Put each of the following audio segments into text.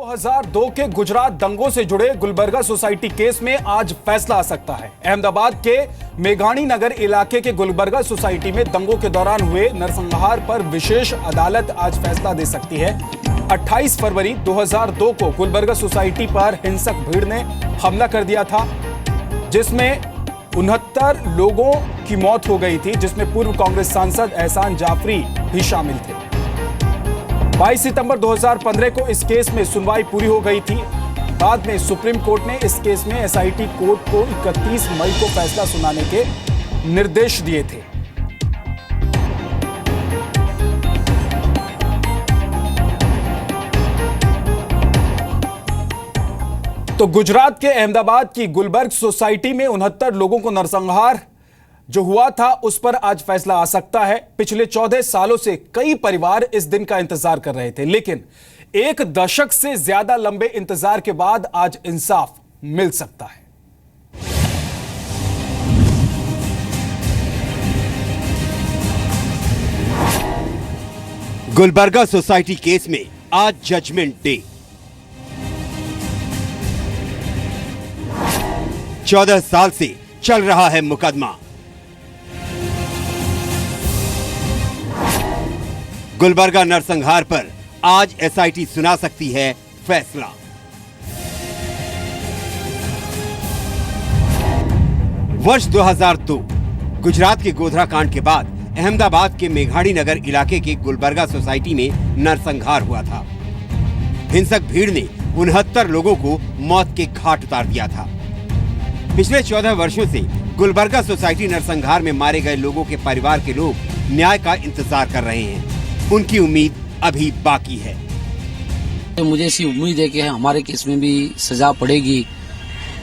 2002 के गुजरात दंगों से जुड़े गुलबर्गा सोसाइटी केस में आज फैसला आ सकता है। अहमदाबाद के मेघाणी नगर इलाके के गुलबर्गा सोसाइटी में दंगों के दौरान हुए नरसंहार पर विशेष अदालत आज फैसला दे सकती है। 28 फरवरी 2002 को गुलबर्गा सोसाइटी पर हिंसक भीड़ ने हमला कर दिया था, जिसमें 69 लोगों की मौत हो गई थी, जिसमें पूर्व कांग्रेस सांसद एहसान जाफरी भी शामिल थे। 22 सितंबर 2015 को इस केस में सुनवाई पूरी हो गई थी। बाद में सुप्रीम कोर्ट ने इस केस में एसआईटी कोर्ट को 31 मई को फैसला सुनाने के निर्देश दिए थे। तो गुजरात के अहमदाबाद की गुलबर्ग सोसाइटी में 69 लोगों को नरसंहार जो हुआ था उस पर आज फैसला आ सकता है। पिछले 14 सालों से कई परिवार इस दिन का इंतजार कर रहे थे, लेकिन एक दशक से ज्यादा लंबे इंतजार के बाद आज इंसाफ मिल सकता है। गुलबर्गा सोसाइटी केस में आज जजमेंट डे। 14 साल से चल रहा है मुकदमा। गुलबर्गा नरसंहार पर आज एसआईटी सुना सकती है फैसला। वर्ष 2002 गुजरात के गोधरा कांड के बाद अहमदाबाद के मेघाणी नगर इलाके के गुलबर्गा सोसाइटी में नरसंहार हुआ था। हिंसक भीड़ ने 69 लोगों को मौत के घाट उतार दिया था। पिछले 14 वर्षों से गुलबर्गा सोसाइटी नरसंहार में मारे गए लोगों के परिवार के लोग न्याय का इंतजार कर रहे हैं। उनकी उम्मीद अभी बाकी है। मुझे ऐसी उम्मीद है कि हमारे केस में भी सजा पड़ेगी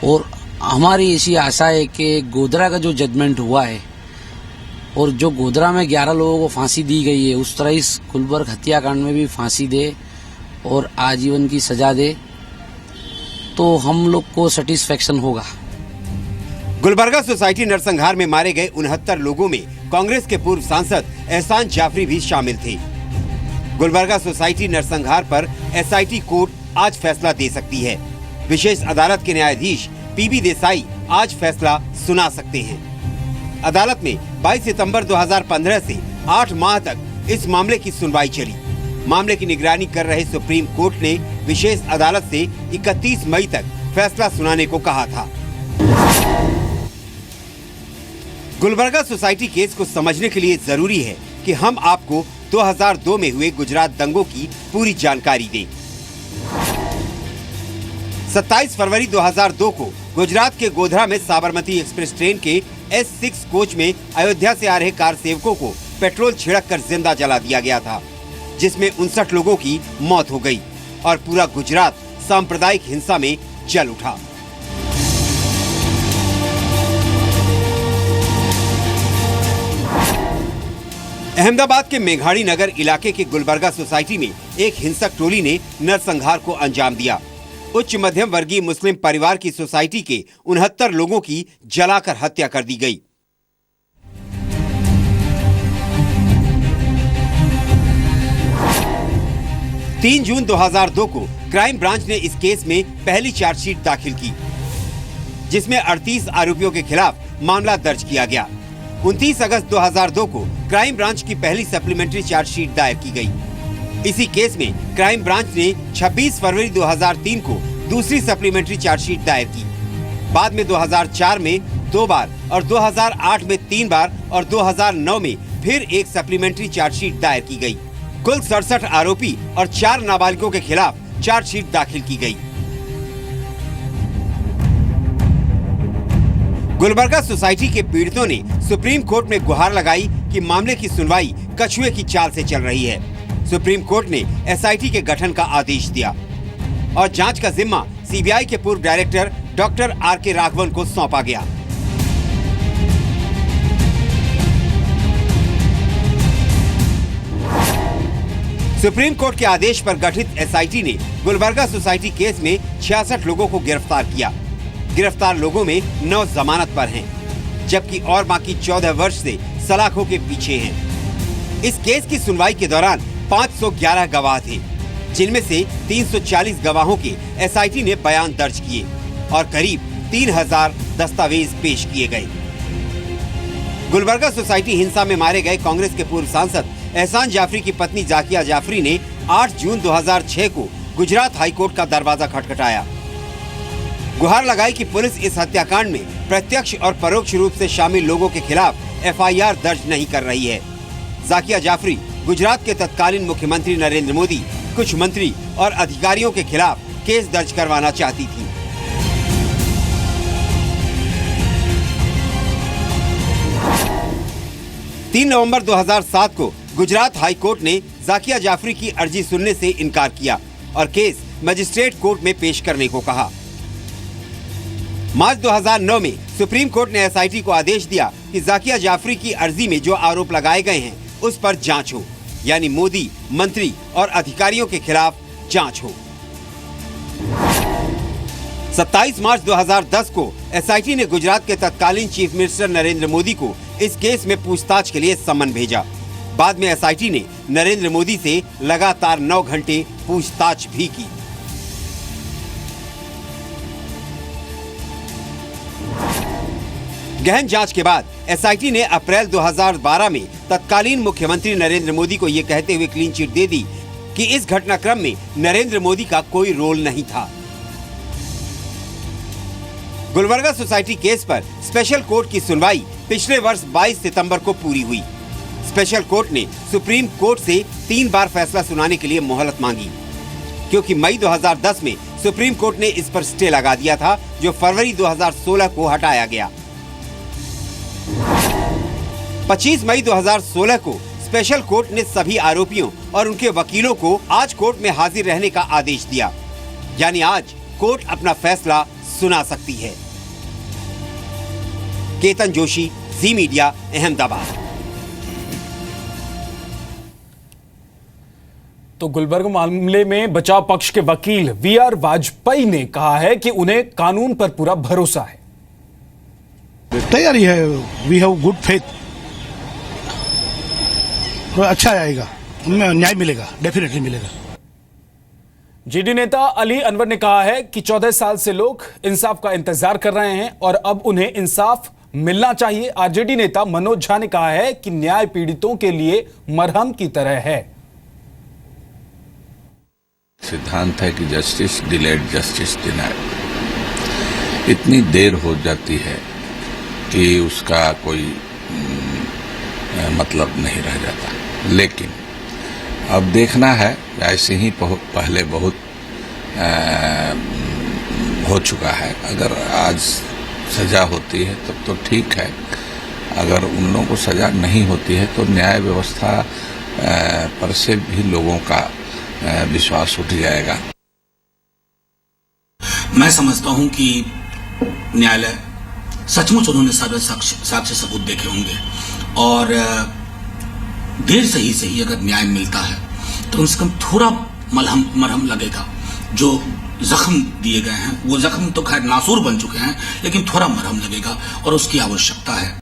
और हमारी ऐसी आशा है कि गोधरा का जो जजमेंट हुआ है और जो गोधरा में 11 लोगों को फांसी दी गई है, उस तरह इस गुलबर्ग हत्याकांड में भी फांसी दे और आजीवन की सजा दे तो हम लोग को सेटिस्फेक्शन होगा। गुलबर्गा सोसाइटी नरसंहार में मारे गए 69 लोगों में कांग्रेस के पूर्व सांसद एहसान जाफरी भी शामिल थे। गुलबर्गा सोसाइटी नरसंहार पर एसआईटी कोर्ट आज फैसला दे सकती है। विशेष अदालत के न्यायाधीश पीबी देसाई आज फैसला सुना सकते हैं। अदालत में 22 सितंबर 2015 से 8 माह तक इस मामले की सुनवाई चली। मामले की निगरानी कर रहे सुप्रीम कोर्ट ने विशेष अदालत से 31 मई तक फैसला सुनाने को कहा था। गुलबर्गा सोसाइटी केस को समझने के लिए जरूरी है कि हम आपको 2002 में हुए गुजरात दंगों की पूरी जानकारी दें। 27 फरवरी 2002 को गुजरात के गोधरा में साबरमती एक्सप्रेस ट्रेन के S6 कोच में अयोध्या से आ रहे कार सेवकों को पेट्रोल छिड़ककर जिंदा जला दिया गया था, जिसमें 59 लोगों की मौत हो गई और पूरा गुजरात सांप्रदायिक हिंसा में जल उठा। अहमदाबाद के मेघाणी नगर इलाके के गुलबर्गा सोसाइटी में एक हिंसक टोली ने नरसंहार को अंजाम दिया। उच्च मध्यम वर्गीय मुस्लिम परिवार की सोसाइटी के 69 लोगों की जलाकर हत्या कर दी गई। तीन जून 2002 को क्राइम ब्रांच ने इस केस में पहली चार्जशीट दाखिल की, जिसमें 38 आरोपियों के खिलाफ मामला दर्ज किया गया। 29 अगस्त 2002 को क्राइम ब्रांच की पहली सप्लीमेंट्री चार्जशीट दायर की गई। इसी केस में क्राइम ब्रांच ने 26 फरवरी 2003 को दूसरी सप्लीमेंट्री चार्जशीट दायर की। बाद में 2004 में 2 बार और 2008 में 3 बार और 2009 में फिर एक सप्लीमेंट्री चार्जशीट दायर की गई। कुल 67 आरोपी और 4 नाबालिगों के खिलाफ चार्जशीट दाखिल की गई। गुलबर्गा सोसाइटी के पीड़ितों ने सुप्रीम कोर्ट में गुहार लगाई कि मामले की सुनवाई कछुए की चाल से चल रही है। सुप्रीम कोर्ट ने एसआईटी के गठन का आदेश दिया और जांच का जिम्मा सीबीआई के पूर्व डायरेक्टर डॉक्टर आर.के. राघवन को सौंपा गया। सुप्रीम कोर्ट के आदेश पर गठित एसआईटी ने गुलबर्गा सोसाइटी केस में 66 लोगों को गिरफ्तार किया। गिरफ्तार लोगों में 9 जमानत पर हैं, जबकि और बाकी 14 वर्ष से सलाखों के पीछे हैं। इस केस की सुनवाई के दौरान 511 गवाह थे, जिनमें से 340 गवाहों के एसआईटी ने बयान दर्ज किए और करीब 3000 दस्तावेज पेश किए गए। गुलबर्गा सोसाइटी हिंसा में मारे गए कांग्रेस के पूर्व सांसद एहसान जाफरी की पत्नी जाकिया जाफरी ने 8 जून 2006 को गुजरात हाईकोर्ट का दरवाजा खटखटाया। गुहार लगाई कि पुलिस इस हत्याकांड में प्रत्यक्ष और परोक्ष रूप से शामिल लोगों के खिलाफ एफआईआर दर्ज नहीं कर रही है। जाकिया जाफरी गुजरात के तत्कालीन मुख्यमंत्री नरेंद्र मोदी, कुछ मंत्री और अधिकारियों के खिलाफ केस दर्ज करवाना चाहती थी। नवंबर 2007 को गुजरात हाई कोर्ट ने जाकिया जाफरी की अर्जी सुनने से इनकार किया और केस मजिस्ट्रेट कोर्ट में पेश करने को कहा। मार्च 2009 में सुप्रीम कोर्ट ने एसआईटी को आदेश दिया कि जाकिया जाफरी की अर्जी में जो आरोप लगाए गए हैं उस पर जांच हो, यानी मोदी, मंत्री और अधिकारियों के खिलाफ जांच हो। 27 मार्च 2010 को एसआईटी ने गुजरात के तत्कालीन चीफ मिनिस्टर नरेंद्र मोदी को इस केस में पूछताछ के लिए सम्मन भेजा। बाद में एसआईटी ने नरेंद्र मोदी से लगातार 9 घंटे पूछताछ भी की। गहन जांच के बाद एसआईटी ने अप्रैल 2012 में तत्कालीन मुख्यमंत्री नरेंद्र मोदी को ये कहते हुए क्लीन चिट दे दी कि इस घटनाक्रम में नरेंद्र मोदी का कोई रोल नहीं था। गुलबर्गा सोसाइटी केस पर स्पेशल कोर्ट की सुनवाई पिछले वर्ष 22 सितंबर को पूरी हुई। स्पेशल कोर्ट ने सुप्रीम कोर्ट से 3 बार फैसला सुनाने के लिए मोहलत मांगी, क्योंकि मई 2010 में सुप्रीम कोर्ट ने इस पर स्टे लगा दिया था, जो फरवरी 2016 को हटाया गया। 25 मई 2016 को स्पेशल कोर्ट ने सभी आरोपियों और उनके वकीलों को आज कोर्ट में हाजिर रहने का आदेश दिया, यानी आज कोर्ट अपना फैसला सुना सकती है। केतन जोशी, जी मीडिया, अहमदाबाद। तो गुलबर्गा मामले में बचाव पक्ष के वकील वीआर वाजपेयी ने कहा है कि उन्हें कानून पर पूरा भरोसा है। तैयारी है, वी हैव गुड फेथ, तो अच्छा आएगा, उनमें न्याय मिलेगा, डेफिनेटली मिलेगा। जीडी नेता अली अनवर ने कहा है कि 14 साल से लोग इंसाफ का इंतजार कर रहे हैं और अब उन्हें इंसाफ मिलना चाहिए। आरजेडी नेता मनोज झा ने कहा है कि न्याय पीड़ितों के लिए मरहम की तरह है। सिद्धांत है कि जस्टिस डिलेड जस्टिस डिनाइड। इतनी देर हो जाती है कि उसका कोई मतलब नहीं रह जाता, लेकिन अब देखना है, ऐसे ही पहले बहुत हो चुका है। अगर आज सजा होती है तब तो ठीक है, अगर उन लोगों को सजा नहीं होती है तो न्याय व्यवस्था पर से भी लोगों का विश्वास उठ जाएगा। मैं समझता हूं कि न्यायालय सचमुच उन्होंने सारे साक्ष्य सबूत देखे होंगे और देर से ही अगर न्याय मिलता है तो कम से कम थोड़ा मरहम लगेगा। जो जख्म दिए गए हैं वो जख्म तो खैर नासूर बन चुके हैं, लेकिन थोड़ा मरहम लगेगा और उसकी आवश्यकता है।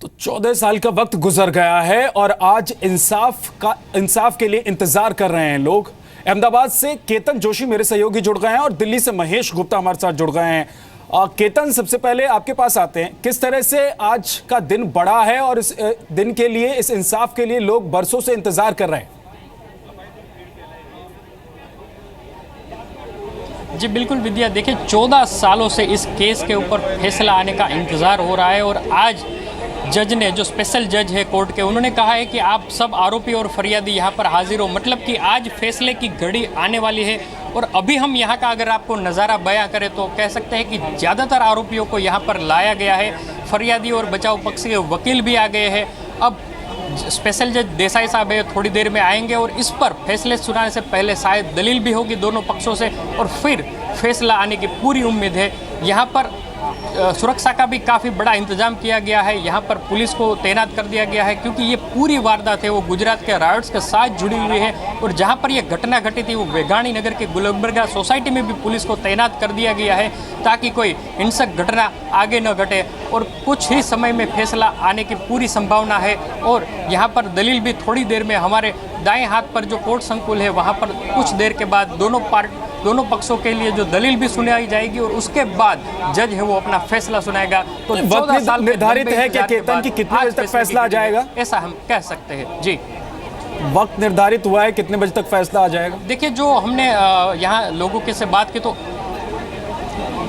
तो 14 साल का वक्त गुजर गया है और आज इंसाफ के लिए इंतजार कर रहे हैं लोग। अहमदाबाद से केतन जोशी मेरे सहयोगी जुड़ गए हैं और दिल्ली से महेश गुप्ता हमारे साथ जुड़ गए हैं। केतन, सबसे पहले आपके पास आते हैं, किस तरह से आज का दिन बड़ा है और इस दिन के लिए, इस इंसाफ के लिए लोग बरसों से इंतजार कर रहे हैं? जी बिल्कुल विद्या, देखिए 14 सालों से इस केस के ऊपर फैसला आने का इंतजार हो रहा है और आज जज ने, जो स्पेशल जज है कोर्ट के, उन्होंने कहा है कि आप सब आरोपी और फरियादी यहाँ पर हाजिर हो। मतलब कि आज फैसले की घड़ी आने वाली है और अभी हम यहाँ का अगर आपको नज़ारा बयां करें तो कह सकते हैं कि ज़्यादातर आरोपियों को यहाँ पर लाया गया है। फरियादी और बचाव पक्ष के वकील भी आ गए हैं। अब स्पेशल जज देसाई साहब है, थोड़ी देर में आएंगे और इस पर फैसले सुनाने से पहले शायद दलील भी होगी दोनों पक्षों से और फिर फैसला आने की पूरी उम्मीद है। यहाँ पर सुरक्षा का भी काफ़ी बड़ा इंतजाम किया गया है। यहाँ पर पुलिस को तैनात कर दिया गया है क्योंकि ये पूरी वारदात है वो गुजरात के रायोट्स के साथ जुड़ी हुई है। और जहाँ पर यह घटना घटी थी वो मेघाणी नगर के गुलबर्गा सोसाइटी में भी पुलिस को तैनात कर दिया गया है ताकि कोई हिंसक घटना आगे न घटे। और कुछ ही समय में फैसला आने की पूरी संभावना है। और यहाँ पर दलील भी थोड़ी देर में हमारे दाएं हाथ पर जो कोर्ट संकुल है वहाँ पर कुछ देर के बाद दोनों पक्षों के लिए जो दलील भी सुनाई जाएगी और उसके बाद जज है वो अपना फैसला सुनाएगा। तो 14 साल निर्धारित है कि केतन की कितने बजे तक फैसला आ जाएगा, ऐसा हम कह सकते हैं। जी, वक्त निर्धारित हुआ है कितने बजे तक फैसला आ जाएगा? देखिए, जो हमने यहाँ लोगों के से बात की तो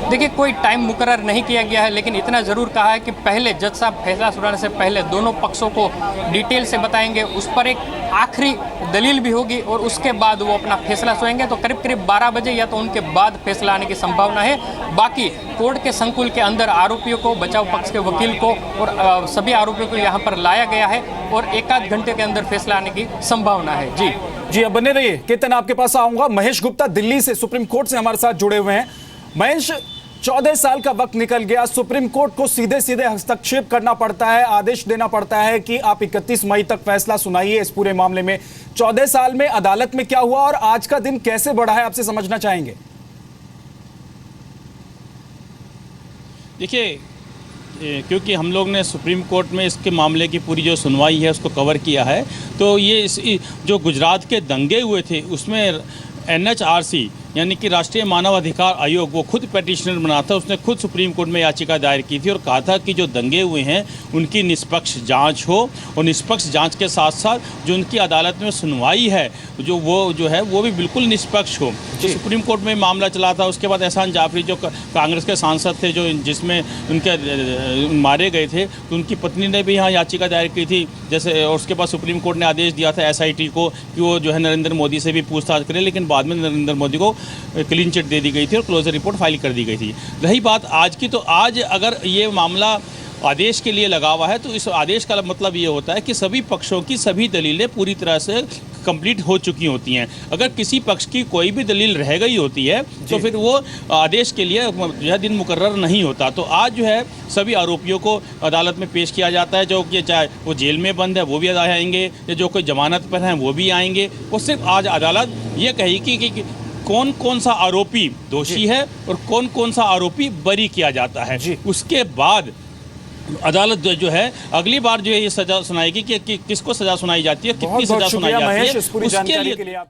देखिए कोई टाइम मुकर्रर नहीं किया गया है, लेकिन इतना ज़रूर कहा है कि पहले जज साहब फैसला सुनाने से पहले दोनों पक्षों को डिटेल से बताएंगे, उस पर एक आखिरी दलील भी होगी और उसके बाद वो अपना फैसला सुनाएंगे। तो करीब करीब 12 बजे या तो उनके बाद फैसला आने की संभावना है। बाकी कोर्ट के संकुल के अंदर आरोपियों को, बचाव पक्ष के वकील को और सभी आरोपियों को यहाँ पर लाया गया है और एक आध घंटे के अंदर फैसला आने की संभावना है। जी, अब बने रहिए। केतन, आपके पास आऊंगा। महेश गुप्ता दिल्ली से सुप्रीम कोर्ट से हमारे साथ जुड़े हुए हैं। महेश, 14 साल का वक्त निकल गया, सुप्रीम कोर्ट को सीधे सीधे हस्तक्षेप करना पड़ता है, आदेश देना पड़ता है कि आप 31 मई तक फैसला सुनाइए इस पूरे मामले में। 14 साल में अदालत में क्या हुआ और आज का दिन कैसे बढ़ा है, आपसे समझना चाहेंगे। देखिए, क्योंकि हम लोग ने सुप्रीम कोर्ट में इसके मामले की पूरी जो सुनवाई है उसको कवर किया है, तो ये जो गुजरात के दंगे हुए थे उसमें NHRC यानी कि राष्ट्रीय मानव अधिकार आयोग वो खुद पेटिशनर बना था। उसने खुद सुप्रीम कोर्ट में याचिका दायर की थी और कहा था कि जो दंगे हुए हैं उनकी निष्पक्ष जांच हो और निष्पक्ष जांच के साथ साथ जो उनकी अदालत में सुनवाई है वो भी बिल्कुल निष्पक्ष हो। तो सुप्रीम कोर्ट में मामला चला था। उसके बाद एहसान जाफरी जो कांग्रेस के सांसद थे जो जिसमें उनके मारे गए थे, तो उनकी पत्नी ने भी यहाँ याचिका दायर की थी जैसे। और उसके बाद सुप्रीम कोर्ट ने आदेश दिया था SIT को कि वो जो है नरेंद्र मोदी से भी पूछताछ करे, लेकिन बाद में नरेंद्र मोदी को क्लीन चिट दे दी गई थी और क्लोजर रिपोर्ट फाइल कर दी गई थी। रही बात आज की, तो आज अगर ये मामला आदेश के लिए लगा हुआ है तो इस आदेश का मतलब ये होता है कि सभी पक्षों की सभी दलीलें पूरी तरह से कंप्लीट हो चुकी होती हैं। अगर किसी पक्ष की कोई भी दलील रह गई होती है तो फिर वो आदेश के लिए यह दिन मुकर्रर नहीं होता। तो आज जो है सभी आरोपियों को अदालत में पेश किया जाता है, जो कि चाहे वो जेल में बंद है वो भी आएंगे या जो कोई जमानत पर हैं वो भी आएंगे। वो सिर्फ आज अदालत ये कहेगी कि कौन कौन सा आरोपी दोषी है और कौन कौन सा आरोपी बरी किया जाता है। उसके बाद अदालत जो है अगली बार जो है ये सजा सुनाएगी कि किसको सजा सुनाई जाती है, कितनी सजा सुनाई जाती है, उसके लिए